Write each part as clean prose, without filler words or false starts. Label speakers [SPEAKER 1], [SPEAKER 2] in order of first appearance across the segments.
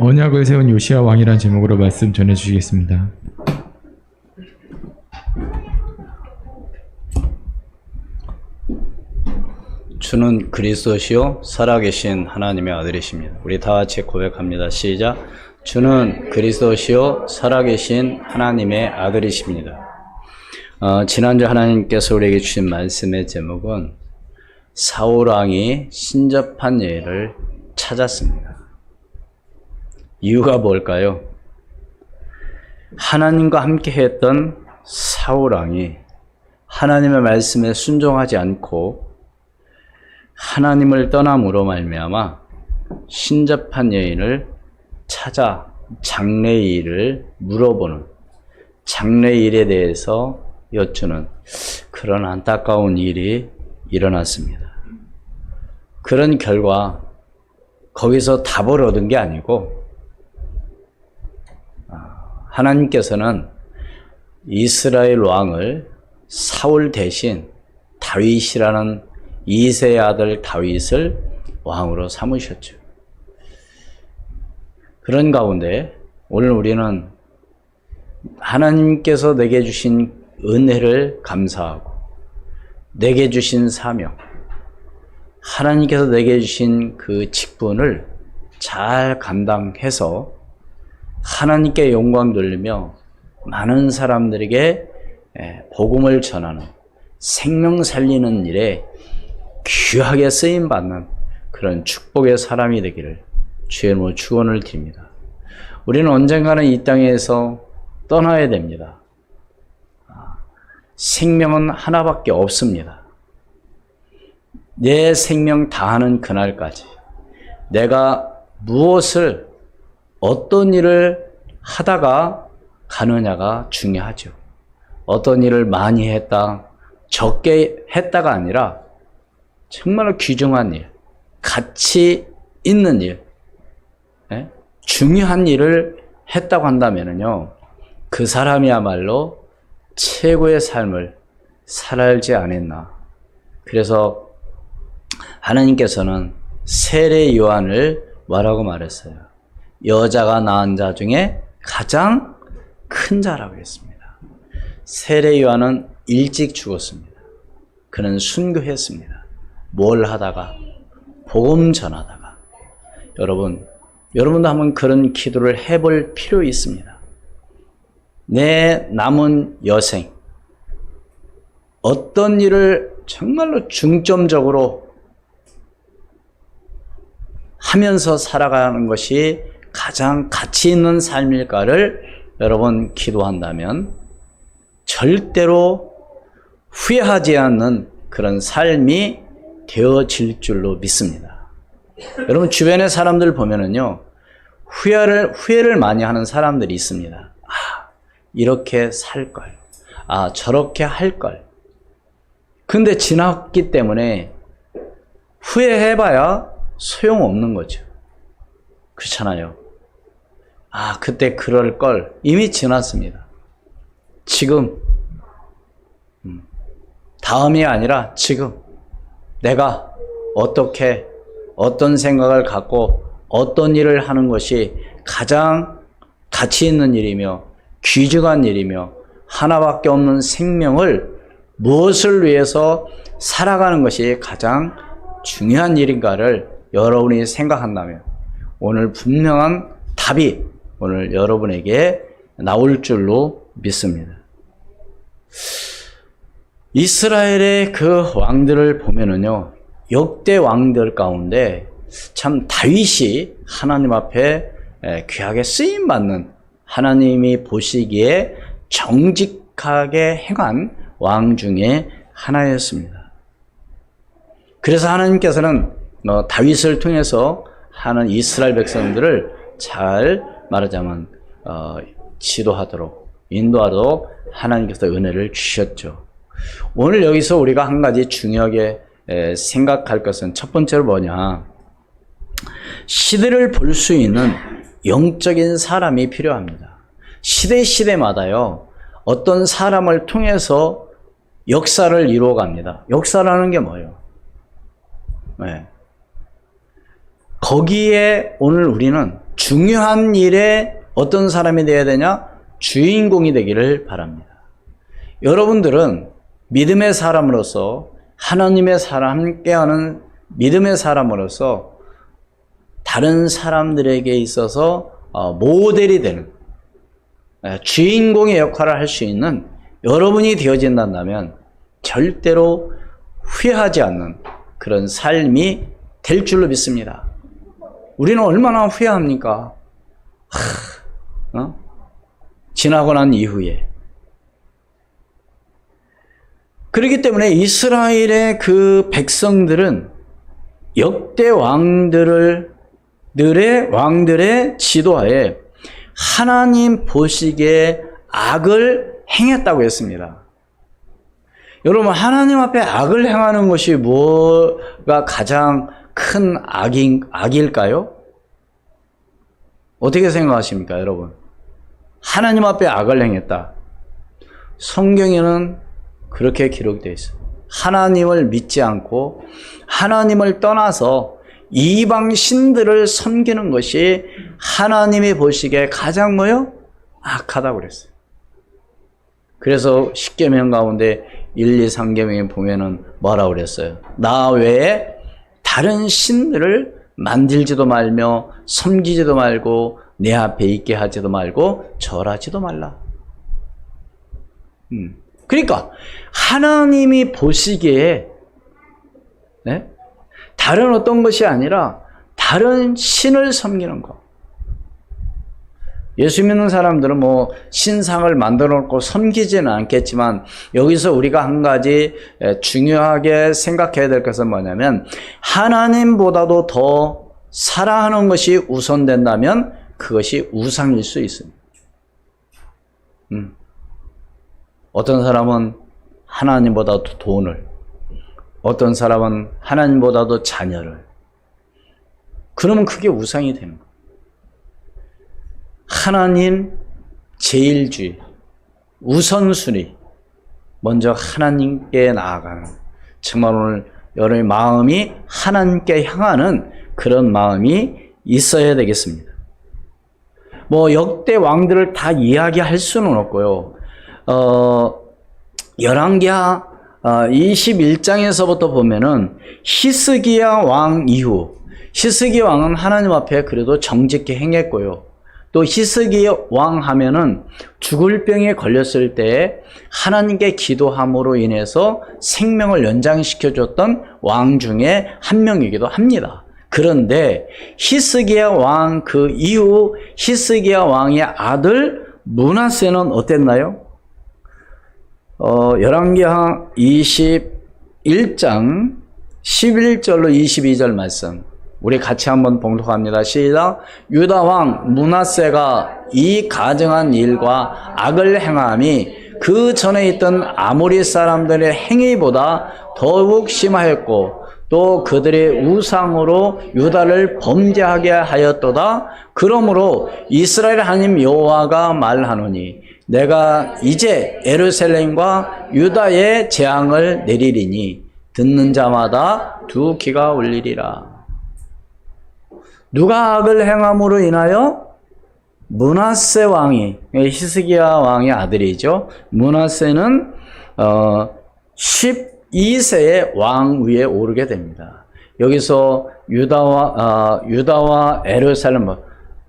[SPEAKER 1] 언약을 세운 요시야 왕이란 제목으로 말씀 전해주시겠습니다.
[SPEAKER 2] 주는 그리스도시요 살아계신 하나님의 아들이십니다. 우리 다 같이 고백합니다. 시작. 주는 그리스도시요 살아계신 하나님의 아들이십니다. 지난주 하나님께서 우리에게 주신 말씀의 제목은 사울왕이 신접한 예를 찾았습니다. 이유가 뭘까요? 하나님과 함께 했던 사울왕이 하나님의 말씀에 순종하지 않고 하나님을 떠남으로 말미암아 신접한 여인을 찾아 장래일을 물어보는, 장래일에 대해서 여쭈는 그런 안타까운 일이 일어났습니다. 그런 결과 거기서 답을 얻은 게 아니고 하나님께서는 이스라엘 왕을 사울 대신 다윗이라는 이새의 아들 다윗을 왕으로 삼으셨죠. 그런 가운데 오늘 우리는 하나님께서 내게 주신 은혜를 감사하고 내게 주신 사명, 하나님께서 내게 주신 그 직분을 잘 감당해서 하나님께 영광 돌리며 많은 사람들에게 복음을 전하는, 생명 살리는 일에 귀하게 쓰임받는 그런 축복의 사람이 되기를 주의 이름으로 축원을 드립니다. 우리는 언젠가는 이 땅에서 떠나야 됩니다. 생명은 하나밖에 없습니다. 내 생명 다하는 그날까지 내가 무엇을, 어떤 일을 하다가 가느냐가 중요하죠. 어떤 일을 많이 했다, 적게 했다가 아니라 정말로 귀중한 일, 가치 있는 일, 중요한 일을 했다고 한다면요, 그 사람이야말로 최고의 삶을 살지 않았나. 그래서 하나님께서는 세례 요한을 뭐라고 말했어요? 여자가 낳은 자 중에 가장 큰 자라고 했습니다. 세례 요한은 일찍 죽었습니다. 그는 순교했습니다. 뭘 하다가? 복음 전하다가. 여러분도 한번 그런 기도를 해볼 필요 있습니다. 내 남은 여생, 어떤 일을 정말로 중점적으로 하면서 살아가는 것이 가장 가치 있는 삶일까를 여러분 기도한다면 절대로 후회하지 않는 그런 삶이 되어질 줄로 믿습니다. 여러분 주변의 사람들 보면은요, 후회를 많이 하는 사람들이 있습니다. 이렇게 살 걸, 저렇게 할 걸. 근데 지났기 때문에 후회해봐야 소용없는 거죠. 그렇잖아요. 그때 그럴 걸. 이미 지났습니다. 지금, 다음이 아니라 지금 내가 어떻게, 어떤 생각을 갖고 어떤 일을 하는 것이 가장 가치 있는 일이며 귀중한 일이며 하나밖에 없는 생명을 무엇을 위해서 살아가는 것이 가장 중요한 일인가를 여러분이 생각한다면 오늘 분명한 답이 오늘 여러분에게 나올 줄로 믿습니다. 이스라엘의 그 왕들을 보면은요, 역대 왕들 가운데 참 다윗이 하나님 앞에 귀하게 쓰임받는, 하나님이 보시기에 정직하게 행한 왕 중에 하나였습니다. 그래서 하나님께서는 다윗을 통해서 하는 이스라엘 백성들을 잘 말하자면 지도하도록, 인도하도록 하나님께서 은혜를 주셨죠. 오늘 여기서 우리가 한 가지 중요하게 생각할 것은 첫 번째로 뭐냐, 시대를 볼 수 있는 영적인 사람이 필요합니다. 시대마다요, 어떤 사람을 통해서 역사를 이루어갑니다. 역사라는 게 뭐예요? 거기에 오늘 우리는 중요한 일에 어떤 사람이 되어야 되냐? 주인공이 되기를 바랍니다. 여러분들은 믿음의 사람으로서, 하나님의 사람, 함께하는 믿음의 사람으로서 다른 사람들에게 있어서 모델이 되는, 주인공의 역할을 할 수 있는 여러분이 되어진다면 절대로 후회하지 않는 그런 삶이 될 줄로 믿습니다. 우리는 얼마나 후회합니까? 지나고 난 이후에. 그렇기 때문에 이스라엘의 그 백성들은 역대 왕들의 지도하에 하나님 보시기에 악을 행했다고 했습니다. 여러분, 하나님 앞에 악을 행하는 것이 뭐가 가장 큰 악일까요? 어떻게 생각하십니까, 여러분? 하나님 앞에 악을 행했다. 성경에는 그렇게 기록되어 있어요. 하나님을 믿지 않고 하나님을 떠나서 이방 신들을 섬기는 것이 하나님이 보시기에 가장 악하다고 그랬어요. 그래서 10계명 가운데 1, 2, 3계명에 보면은 뭐라고 그랬어요? 나 외에 다른 신들을 만들지도 말며 섬기지도 말고 내 앞에 있게 하지도 말고 절하지도 말라. 그러니까 하나님이 보시기에 다른 어떤 것이 아니라 다른 신을 섬기는 것. 예수 믿는 사람들은 신상을 만들어 놓고 섬기지는 않겠지만, 여기서 우리가 한 가지 중요하게 생각해야 될 것은 뭐냐면, 하나님보다도 더 사랑하는 것이 우선된다면 그것이 우상일 수 있습니다. 어떤 사람은 하나님보다도 돈을, 어떤 사람은 하나님보다도 자녀를. 그러면 그게 우상이 되는 거예요. 하나님 제일주의, 우선순위, 먼저 하나님께 나아가는, 정말 오늘 여러분의 마음이 하나님께 향하는 그런 마음이 있어야 되겠습니다. 역대 왕들을 다 이야기할 수는 없고요. 열왕기하 21장에서부터 보면은 히스기야 왕 이후, 히스기야 왕은 하나님 앞에 그래도 정직히 행했고요. 또 히스기야 왕 하면은 죽을 병에 걸렸을 때 하나님께 기도함으로 인해서 생명을 연장시켜 줬던 왕 중에 한 명이기도 합니다. 그런데 히스기야 왕 그 이후 히스기야 왕의 아들 므낫세는 어땠나요? 열왕기하 21장 11절로 22절 말씀 우리 같이 한번 봉독합니다. 시작. 유다 왕 므낫세가 이 가증한 일과 악을 행함이 그 전에 있던 아모리 사람들의 행위보다 더욱 심하였고 또 그들의 우상으로 유다를 범죄하게 하였도다. 그러므로 이스라엘 하나님 여호와가 말하노니 내가 이제 예루살렘과 유다에 재앙을 내리리니 듣는 자마다 두 귀가 울리리라. 누가 악을 행함으로 인하여? 므낫세 왕이, 히스기야 왕의 아들이죠. 므낫세는 12세의 왕 위에 오르게 됩니다. 여기서 유다와 예루살렘,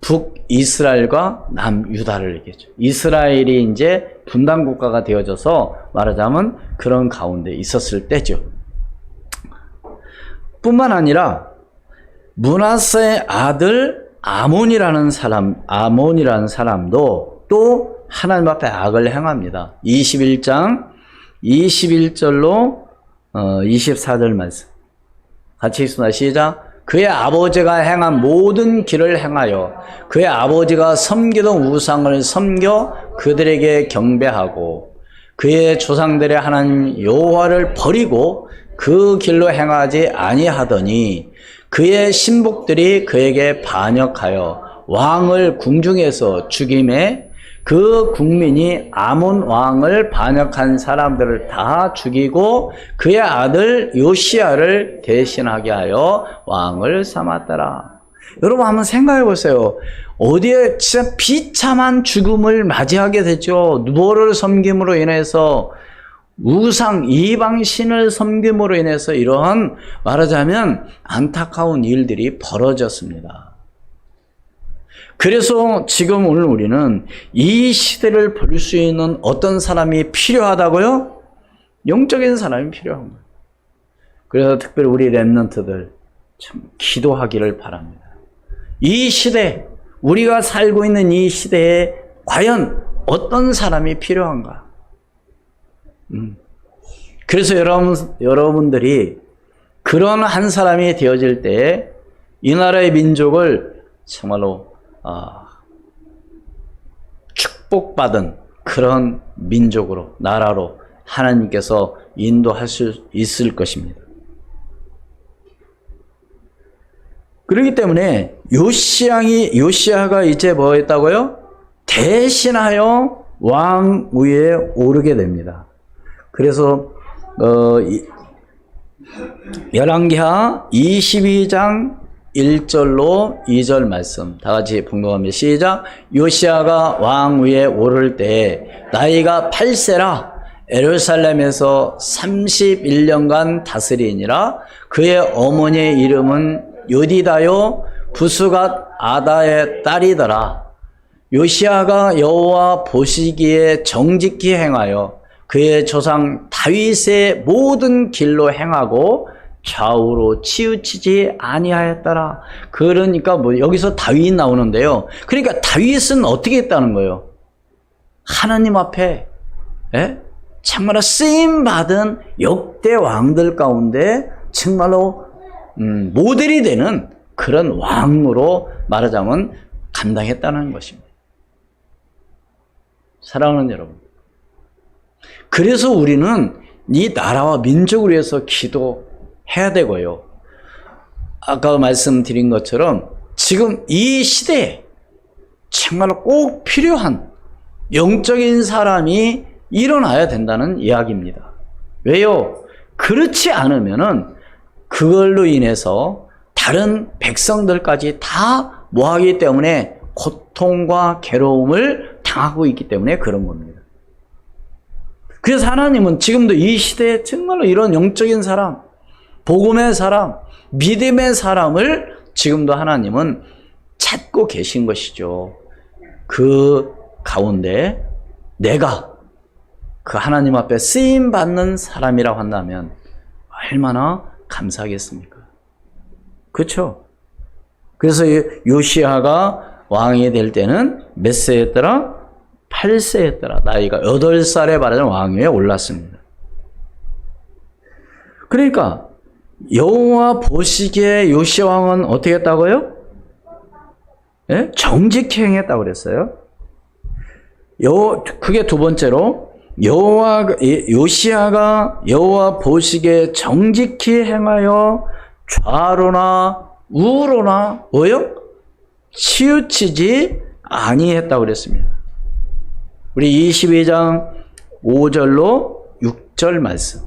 [SPEAKER 2] 북이스라엘과 남유다를 얘기했죠. 이스라엘이 이제 분단 국가가 되어져서 말하자면 그런 가운데 있었을 때죠. 뿐만 아니라 므낫세의 아들 아몬이라는 사람도 또 하나님 앞에 악을 행합니다. 21장 21절로 24절 말씀 같이 읽습니다. 시작. 그의 아버지가 행한 모든 길을 행하여 그의 아버지가 섬기던 우상을 섬겨 그들에게 경배하고 그의 조상들의 하나님 여호와를 버리고 그 길로 행하지 아니하더니 그의 신복들이 그에게 반역하여 왕을 궁중에서 죽임에 그 국민이 아몬 왕을 반역한 사람들을 다 죽이고 그의 아들 요시야를 대신하게 하여 왕을 삼았더라. 여러분 한번 생각해 보세요. 어디에 진짜 비참한 죽음을 맞이하게 되죠. 누구를 섬김으로 인해서, 우상 이방신을 섬김으로 인해서 이러한 말하자면 안타까운 일들이 벌어졌습니다. 그래서 지금 오늘 우리는 이 시대를 볼 수 있는 어떤 사람이 필요하다고요? 영적인 사람이 필요한 거예요. 그래서 특별히 우리 렘넌트들 참 기도하기를 바랍니다. 이 시대, 우리가 살고 있는 이 시대에 과연 어떤 사람이 필요한가? 그래서 여러분들이 그런 한 사람이 되어질 때 이 나라의 민족을 정말로 축복받은 그런 민족으로, 나라로 하나님께서 인도할 수 있을 것입니다. 그렇기 때문에 요시야가 이제 뭐 했다고요? 대신하여 왕 위에 오르게 됩니다. 그래서 열왕기하 22장 1절로 2절 말씀 다 같이 봉독합니다. 시작. 요시야가 왕 위에 오를 때 나이가 8세라 예루살렘에서 31년간 다스리니라. 그의 어머니의 이름은 요디다요 부스갓 아다의 딸이더라. 요시야가 여호와 보시기에 정직히 행하여 그의 조상 다윗의 모든 길로 행하고 좌우로 치우치지 아니하였더라. 그러니까 뭐 여기서 다윗 나오는데요. 그러니까 다윗은 어떻게 했다는 거예요? 하나님 앞에 정말로 쓰임 받은 역대 왕들 가운데 정말로 모델이 되는 그런 왕으로 말하자면 감당했다는 것입니다. 사랑하는 여러분, 그래서 우리는 이 나라와 민족을 위해서 기도해야 되고요. 아까 말씀드린 것처럼 지금 이 시대에 정말로 꼭 필요한 영적인 사람이 일어나야 된다는 이야기입니다. 왜요? 그렇지 않으면은 그걸로 인해서 다른 백성들까지 다 뭐하기 때문에 고통과 괴로움을 당하고 있기 때문에 그런 겁니다. 그래서 하나님은 지금도 이 시대에 정말로 이런 영적인 사람, 복음의 사람, 믿음의 사람을 지금도 하나님은 찾고 계신 것이죠. 그 가운데 내가 그 하나님 앞에 쓰임받는 사람이라고 한다면 얼마나 감사하겠습니까? 그렇죠? 그래서 요시야가 왕이 될 때는 몇 세였더라? 8세였더라. 나이가 8살에 말하자면 왕 위에 올랐습니다. 그러니까 여호와 보시기에 요시야 왕은 어떻게 했다고요? 예? 정직히 행했다고 그랬어요. 그게 두 번째로 요시야가 여호와 보시기에 정직히 행하여 좌로나 우로나 뭐요? 치우치지 아니했다고 그랬습니다. 우리 22장 5절로 6절 말씀.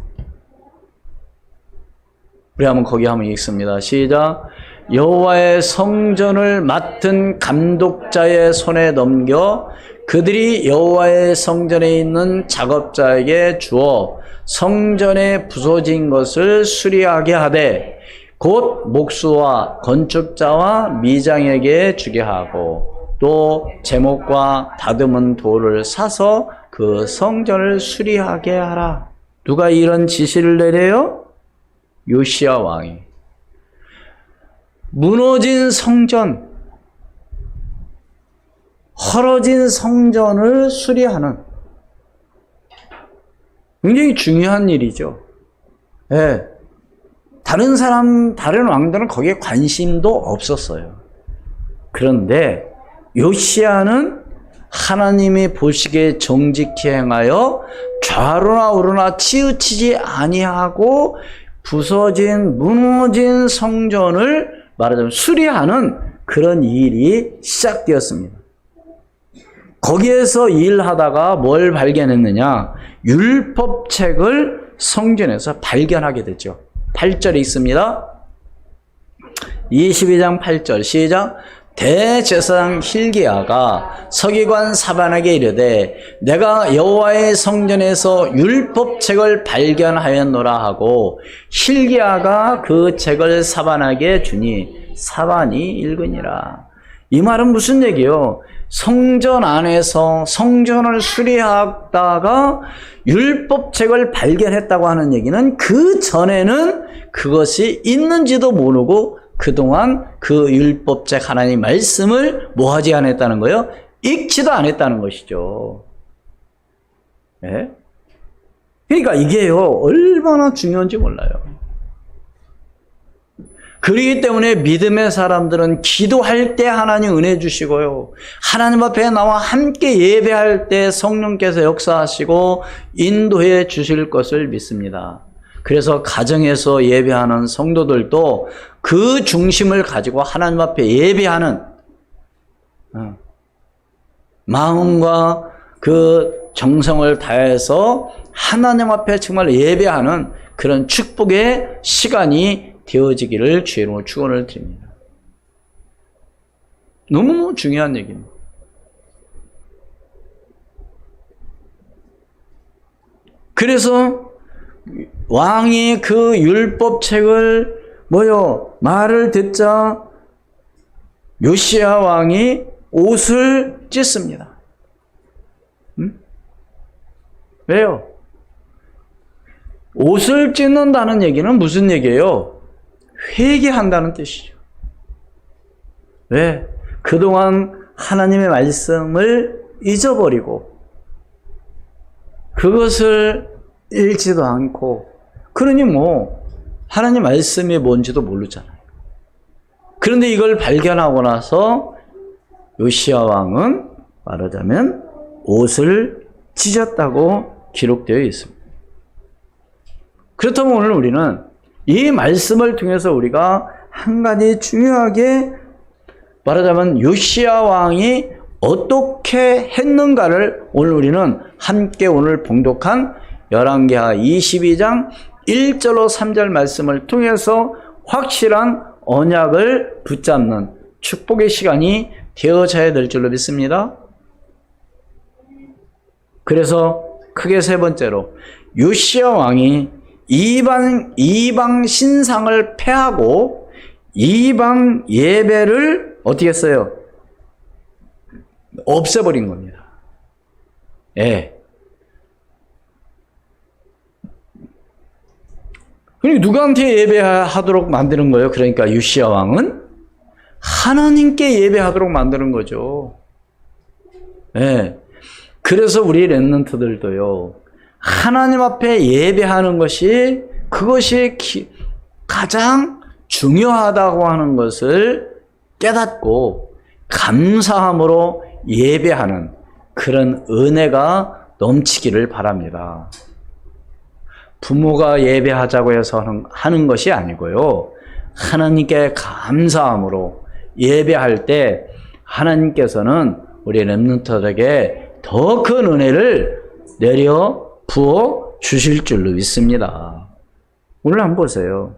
[SPEAKER 2] 우리 한번 거기 한번 읽습니다. 시작. 여호와의 성전을 맡은 감독자의 손에 넘겨 그들이 여호와의 성전에 있는 작업자에게 주어 성전에 부서진 것을 수리하게 하되 곧 목수와 건축자와 미장에게 주게 하고 또 제목과 다듬은 돌을 사서 그 성전을 수리하게 하라. 누가 이런 지시를 내려요? 요시야 왕이. 무너진 성전, 헐어진 성전을 수리하는 굉장히 중요한 일이죠. 네. 다른 왕들은 거기에 관심도 없었어요. 그런데 요시야는 하나님이 보시기에 정직히 행하여 좌로나 우로나 치우치지 아니하고 무너진 성전을 말하자면 수리하는 그런 일이 시작되었습니다. 거기에서 일하다가 뭘 발견했느냐? 율법책을 성전에서 발견하게 됐죠. 8절에 있습니다. 22장 8절 시작. 대제사장 hil기야가 서기관 사반에게 이르되 내가 여호와의 성전에서 율법책을 발견하였노라 하고 hil기야가 그 책을 사반에게 주니 사반이 읽으니라. 이 말은 무슨 얘기요? 성전 안에서 성전을 수리하다가 율법책을 발견했다고 하는 얘기는 그 전에는 그것이 있는지도 모르고 그동안 그 율법책 하나님 말씀을 뭐 하지 않았다는 거예요? 읽지도 않았다는 것이죠. 예? 그러니까 이게요, 얼마나 중요한지 몰라요. 그렇기 때문에 믿음의 사람들은 기도할 때 하나님 은혜 주시고요. 하나님 앞에 나와 함께 예배할 때 성령께서 역사하시고 인도해 주실 것을 믿습니다. 그래서 가정에서 예배하는 성도들도 그 중심을 가지고 하나님 앞에 예배하는 마음과 그 정성을 다해서 하나님 앞에 정말 예배하는 그런 축복의 시간이 되어지기를 주의 이름으로 축원을 드립니다. 너무 중요한 얘기입니다. 그래서 왕이 그 율법책을 말을 듣자 요시야 왕이 옷을 찢습니다. 왜요? 옷을 찢는다는 얘기는 무슨 얘기예요? 회개한다는 뜻이죠. 왜? 그동안 하나님의 말씀을 잊어버리고 그것을 읽지도 않고 그러니 하나님 말씀이 뭔지도 모르잖아요. 그런데 이걸 발견하고 나서 요시야 왕은 말하자면 옷을 찢었다고 기록되어 있습니다. 그렇다면 오늘 우리는 이 말씀을 통해서 우리가 한 가지 중요하게 말하자면 요시야 왕이 어떻게 했는가를 오늘 우리는 함께 오늘 봉독한 열왕기하 22장 1절로 3절 말씀을 통해서 확실한 언약을 붙잡는 축복의 시간이 되어져야 될 줄로 믿습니다. 그래서 크게 세 번째로 요시야 왕이 이방 신상을 폐하고 이방 예배를 어떻게 했어요? 없애버린 겁니다. 예. 그러니까 누구한테 예배하도록 만드는 거예요? 그러니까 요시야 왕은 하나님께 예배하도록 만드는 거죠. 예. 그래서 우리 렘넌트들도요, 하나님 앞에 예배하는 것이 그것이 가장 중요하다고 하는 것을 깨닫고 감사함으로 예배하는 그런 은혜가 넘치기를 바랍니다. 부모가 예배하자고 해서 하는 것이 아니고요. 하나님께 감사함으로 예배할 때 하나님께서는 우리 렘넌트들에게 더 큰 은혜를 내려 부어 주실 줄로 믿습니다. 오늘 한번 보세요.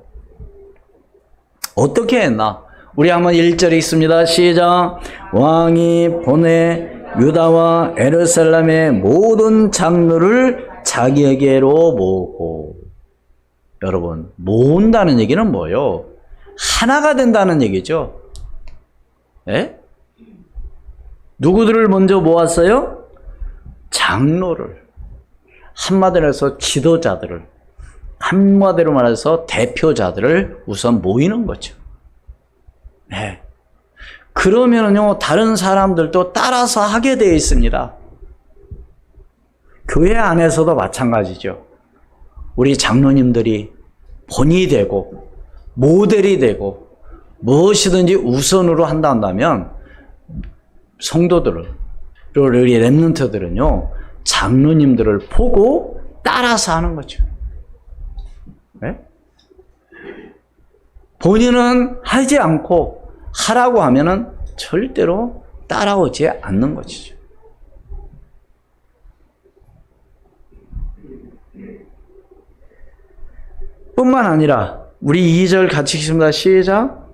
[SPEAKER 2] 어떻게 했나? 우리 한번 1절 읽습니다. 시작. 왕이 보내 유다와 예루살렘의 모든 장로를 자기에게로 모으고. 여러분, 모은다는 얘기는 뭐예요? 하나가 된다는 얘기죠. 예? 누구들을 먼저 모았어요? 장로를. 한마디로 해서 지도자들을, 한마디로 말해서 대표자들을 우선 모이는 거죠. 네. 그러면요, 다른 사람들도 따라서 하게 되어 있습니다. 교회 안에서도 마찬가지죠. 우리 장로님들이 본이 되고, 모델이 되고, 무엇이든지 우선으로 한다면, 성도들을, 우리 렘넌트들은요, 장로님들을 보고 따라서 하는 거죠. 네? 본인은 하지 않고 하라고 하면은 절대로 따라오지 않는 것이죠. 뿐만 아니라 우리 2절 같이 읽습니다. 시작.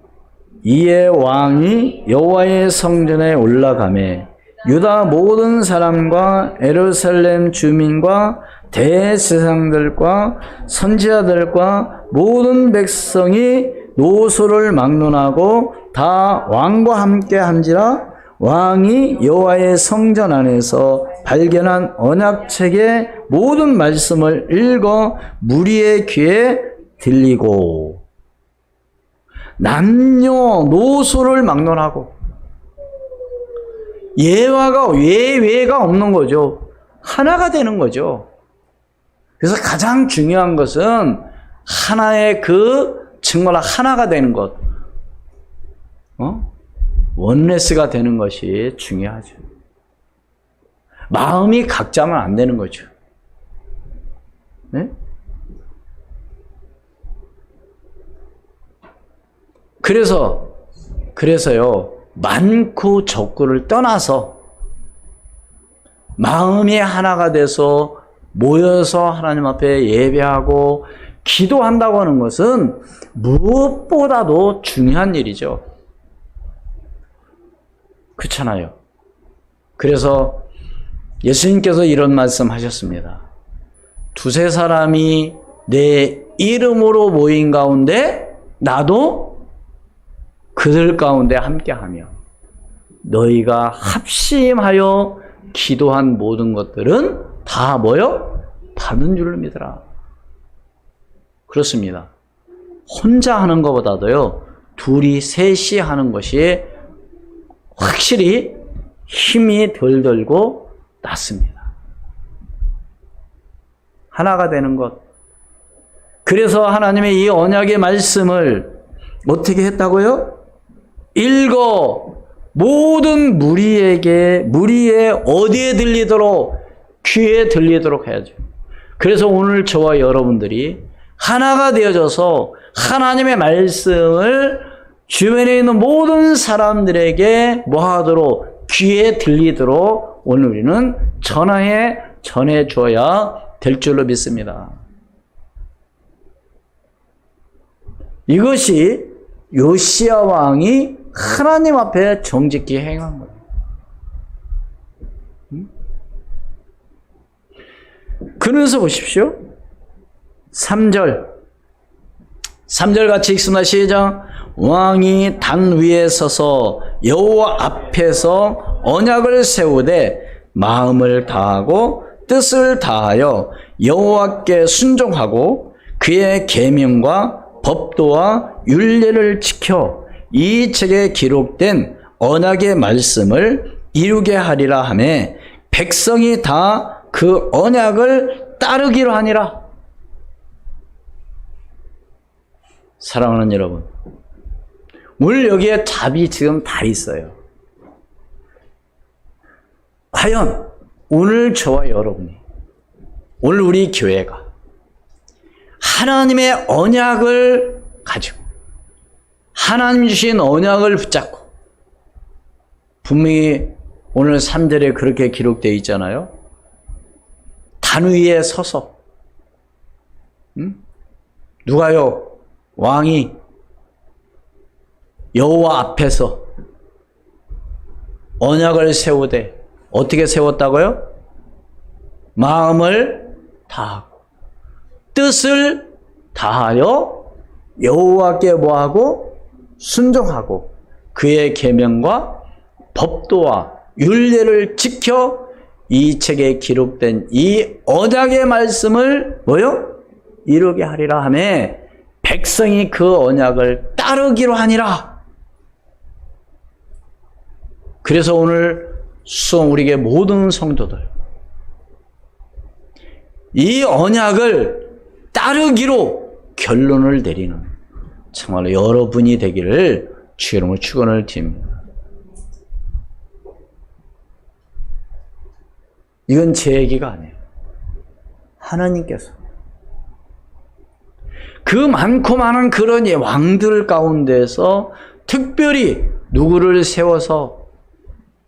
[SPEAKER 2] 이에 왕이 여호와의 성전에 올라가매 유다 모든 사람과 예루살렘 주민과 대제사장들과 선지자들과 모든 백성이 노소를 막론하고 다 왕과 함께 한지라. 왕이 여호와의 성전 안에서 발견한 언약책의 모든 말씀을 읽어 무리의 귀에 들리고 남녀노소를 막론하고 예외가 없는 거죠. 하나가 되는 거죠. 그래서 가장 중요한 것은 하나의 정말 하나가 되는 것. 원네스가 되는 것이 중요하죠. 마음이 각자면 안 되는 거죠. 네? 그래서요, 많고 적고를 떠나서 마음이 하나가 돼서 모여서 하나님 앞에 예배하고 기도한다고 하는 것은 무엇보다도 중요한 일이죠. 그렇잖아요. 그래서 예수님께서 이런 말씀 하셨습니다. 두세 사람이 내 이름으로 모인 가운데 나도 그들 가운데 함께하며 너희가 합심하여 기도한 모든 것들은 다 뭐요? 받은 줄을 믿으라. 그렇습니다. 혼자 하는 것보다도요, 둘이 셋이 하는 것이 확실히 힘이 덜 들고 낫습니다. 하나가 되는 것. 그래서 하나님의 이 언약의 말씀을 어떻게 했다고요? 읽어 모든 무리에 어디에 들리도록, 귀에 들리도록 해야죠. 그래서 오늘 저와 여러분들이 하나가 되어져서 하나님의 말씀을 주변에 있는 모든 사람들에게 뭐하도록, 귀에 들리도록 오늘 우리는 전해 주어야 될 줄로 믿습니다. 이것이 요시야 왕이 하나님 앞에 정직히 행한 거예요. 그러면서 보십시오. 3절 같이 읽습니다. 시작. 왕이 단 위에 서서 여호와 앞에서 언약을 세우되 마음을 다하고 뜻을 다하여 여호와께 순종하고 그의 계명과 법도와 율례를 지켜 이 책에 기록된 언약의 말씀을 이루게 하리라 하며 백성이 다 그 언약을 따르기로 하니라. 사랑하는 여러분, 오늘 여기에 답이 지금 다 있어요. 과연 오늘 저와 여러분이, 오늘 우리 교회가 하나님의 언약을 가지고 하나님 주신 언약을 붙잡고, 분명히 오늘 3절에 그렇게 기록되어 있잖아요. 단 위에 서서 누가요? 왕이 여호와 앞에서 언약을 세우되 어떻게 세웠다고요? 마음을 다하고 뜻을 다하여 여호와께 뭐하고? 순종하고 그의 계명과 법도와 율례를 지켜 이 책에 기록된 이 언약의 말씀을 뭐요? 이루게 하리라 하며 백성이 그 언약을 따르기로 하니라. 그래서 오늘 수송 우리에게 모든 성도들 이 언약을 따르기로 결론을 내리는 정말로 여러분이 되기를 주의 이름으로 축원을 드립니다. 이건 제 얘기가 아니에요. 하나님께서 그 많고 많은 그런 왕들 가운데서 특별히 누구를 세워서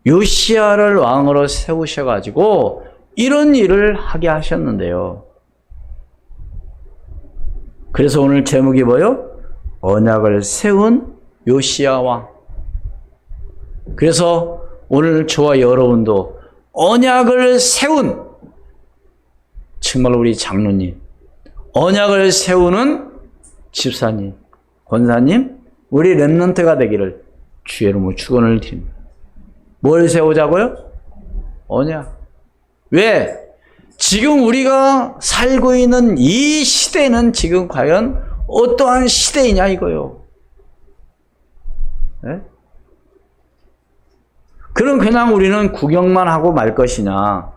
[SPEAKER 2] 요시야를 왕으로 세우셔가지고 이런 일을 하게 하셨는데요. 그래서 오늘 제목이 뭐예요? 언약을 세운 요시야 왕. 그래서 오늘 저와 여러분도 언약을 세운, 정말 우리 장로님, 언약을 세우는 집사님, 권사님, 우리 렘넌트가 되기를 주의 이름으로 축원을 드립니다. 뭘 세우자고요? 언약. 왜? 지금 우리가 살고 있는 이 시대는 지금 과연 어떠한 시대이냐 이거요. 네? 그럼 그냥 우리는 구경만 하고 말 것이냐,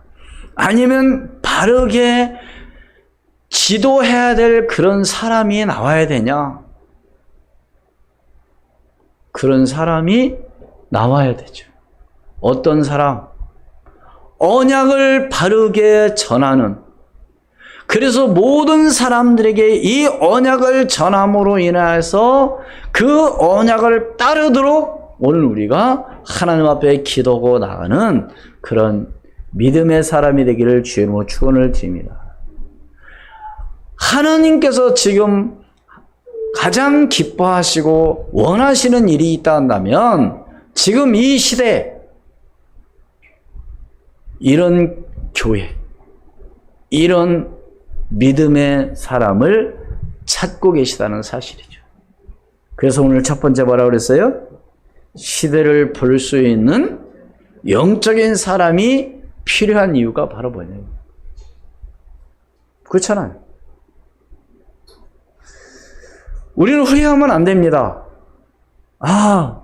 [SPEAKER 2] 아니면 바르게 지도해야 될 그런 사람이 나와야 되냐? 그런 사람이 나와야 되죠. 어떤 사람? 언약을 바르게 전하는, 그래서 모든 사람들에게 이 언약을 전함으로 인해서 그 언약을 따르도록 오늘 우리가 하나님 앞에 기도하고 나가는 그런 믿음의 사람이 되기를 주의 이름으로 축원을 드립니다. 하나님께서 지금 가장 기뻐하시고 원하시는 일이 있다 한다면 지금 이 시대 이런 교회, 이런 믿음의 사람을 찾고 계시다는 사실이죠. 그래서 오늘 첫 번째 뭐라고 그랬어요? 시대를 볼 수 있는 영적인 사람이 필요한 이유가 바로 뭐냐면, 그렇잖아요. 우리는 후회하면 안 됩니다. 아,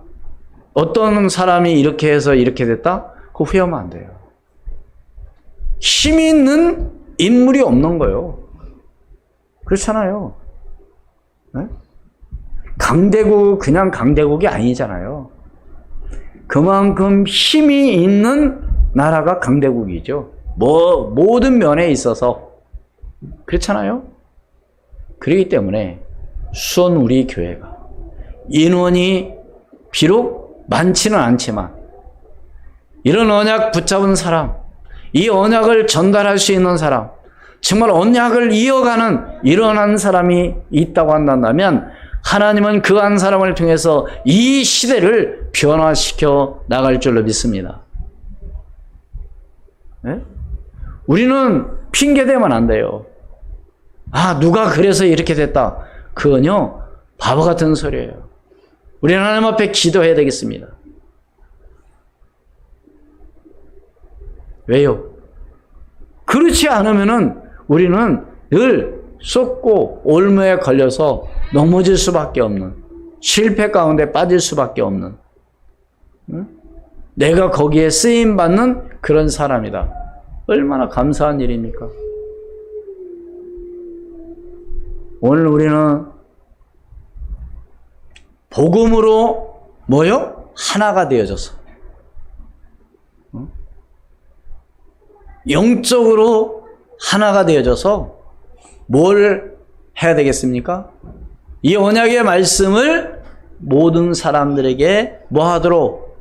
[SPEAKER 2] 어떤 사람이 이렇게 해서 이렇게 됐다? 그거 후회하면 안 돼요. 힘이 있는 인물이 없는 거예요. 그렇잖아요. 네? 강대국, 그냥 강대국이 아니잖아요. 그만큼 힘이 있는 나라가 강대국이죠. 모든 면에 있어서. 그렇잖아요. 그렇기 때문에 수원 우리 교회가 인원이 비록 많지는 않지만 이런 언약 붙잡은 사람, 이 언약을 전달할 수 있는 사람, 정말 언약을 이어가는 이런 사람이 있다고 한다면 하나님은 그 한 사람을 통해서 이 시대를 변화시켜 나갈 줄로 믿습니다. 네? 우리는 핑계대면 안 돼요. 아, 누가 그래서 이렇게 됐다. 그건요, 바보 같은 소리예요. 우리는 하나님 앞에 기도해야 되겠습니다. 왜요? 그렇지 않으면은 우리는 늘 쏟고 올무에 걸려서 넘어질 수밖에 없는, 실패 가운데 빠질 수밖에 없는, 내가 거기에 쓰임받는 그런 사람이다. 얼마나 감사한 일입니까? 오늘 우리는 복음으로 뭐요? 하나가 되어져서 영적으로 하나가 되어져서 뭘 해야 되겠습니까? 이 언약의 말씀을 모든 사람들에게 뭐 하도록?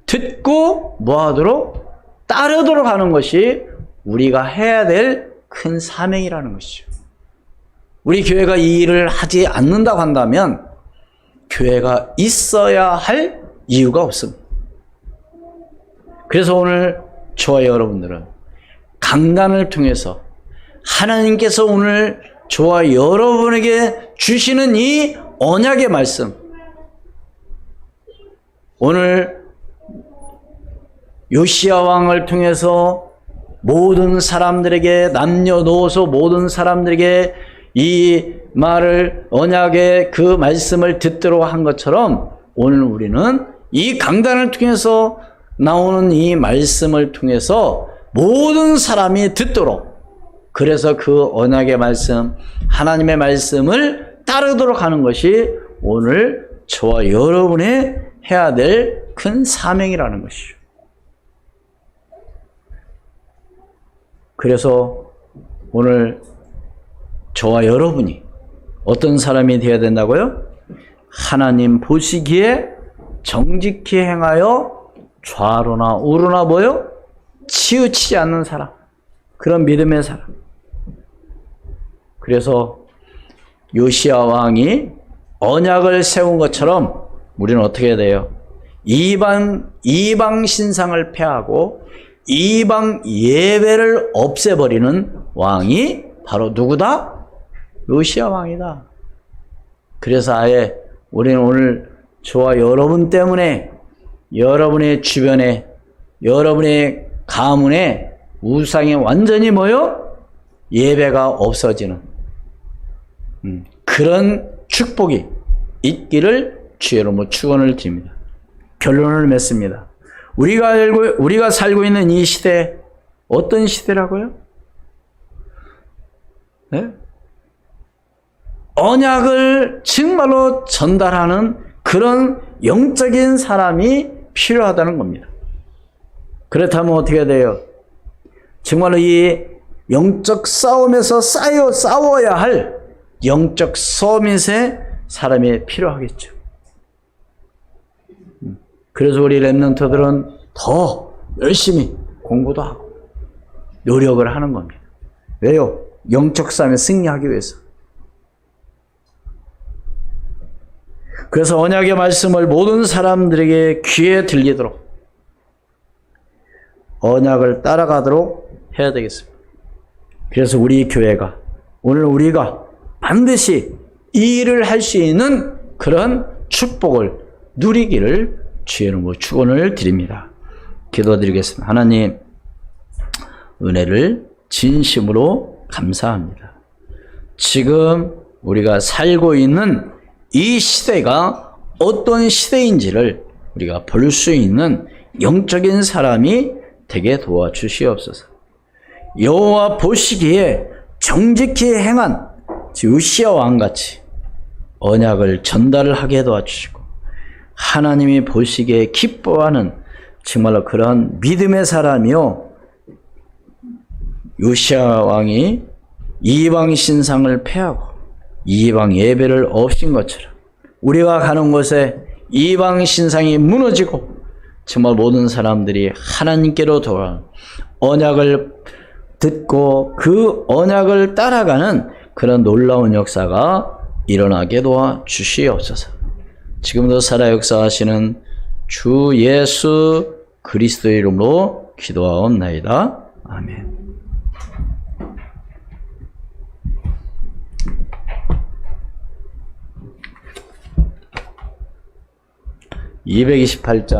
[SPEAKER 2] 듣고 뭐 하도록? 따르도록 하는 것이 우리가 해야 될 큰 사명이라는 것이죠. 우리 교회가 이 일을 하지 않는다고 한다면 교회가 있어야 할 이유가 없습니다. 그래서 오늘 저와 여러분들은 강단을 통해서 하나님께서 오늘 저와 여러분에게 주시는 이 언약의 말씀, 오늘 요시야 왕을 통해서 모든 사람들에게, 남녀노소 모든 사람들에게 이 말을, 언약의 그 말씀을 듣도록 한 것처럼 오늘 우리는 이 강단을 통해서 나오는 이 말씀을 통해서 모든 사람이 듣도록, 그래서 그 언약의 말씀, 하나님의 말씀을 따르도록 하는 것이 오늘 저와 여러분이 해야 될 큰 사명이라는 것이죠. 그래서 오늘 저와 여러분이 어떤 사람이 되어야 된다고요? 하나님 보시기에 정직히 행하여 좌로나 우로나 뭐요? 치우치지 않는 사람, 그런 믿음의 사람. 그래서 요시야 왕이 언약을 세운 것처럼 우리는 어떻게 해야 돼요? 이방 신상을 폐하고 이방 예배를 없애버리는 왕이 바로 누구다? 요시야 왕이다. 그래서 아예 우리는 오늘 저와 여러분 때문에 여러분의 주변에 여러분의 가문에 우상이 완전히 뭐요? 예배가 없어지는 그런 축복이 있기를 주의 이름으로 축원을 드립니다. 결론을 맺습니다. 우리가 살고 있는 이 시대 어떤 시대라고요? 네? 언약을 정말로 전달하는 그런 영적인 사람이 필요하다는 겁니다. 그렇다면 어떻게 돼요? 정말로 이 영적 싸움에서 싸워야 할 영적 서밋의 사람이 필요하겠죠. 그래서 우리 렘넌트들은 더 열심히 공부도 하고 노력을 하는 겁니다. 왜요? 영적 싸움에 승리하기 위해서. 그래서 언약의 말씀을 모든 사람들에게 귀에 들리도록 언약을 따라가도록 해야 되겠습니다. 그래서 우리 교회가 오늘 우리가 반드시 이 일을 할 수 있는 그런 축복을 누리기를 주의 이름으로 축원을 드립니다. 기도드리겠습니다. 하나님, 은혜를 진심으로 감사합니다. 지금 우리가 살고 있는 이 시대가 어떤 시대인지를 우리가 볼 수 있는 영적인 사람이 되게 도와주시옵소서. 여호와 보시기에 정직히 행한 요시야 왕같이 언약을 전달을 하게 도와주시고 하나님이 보시기에 기뻐하는 정말로 그런 믿음의 사람이요, 요시야 왕이 이방 신상을 폐하고 이방 예배를 없인 것처럼 우리가 가는 곳에 이방 신상이 무너지고 정말 모든 사람들이 하나님께로 돌아오는 언약을 듣고 그 언약을 따라가는 그런 놀라운 역사가 일어나게 도와주시옵소서. 지금도 살아 역사하시는 주 예수 그리스도의 이름으로 기도하옵나이다. 아멘. 228장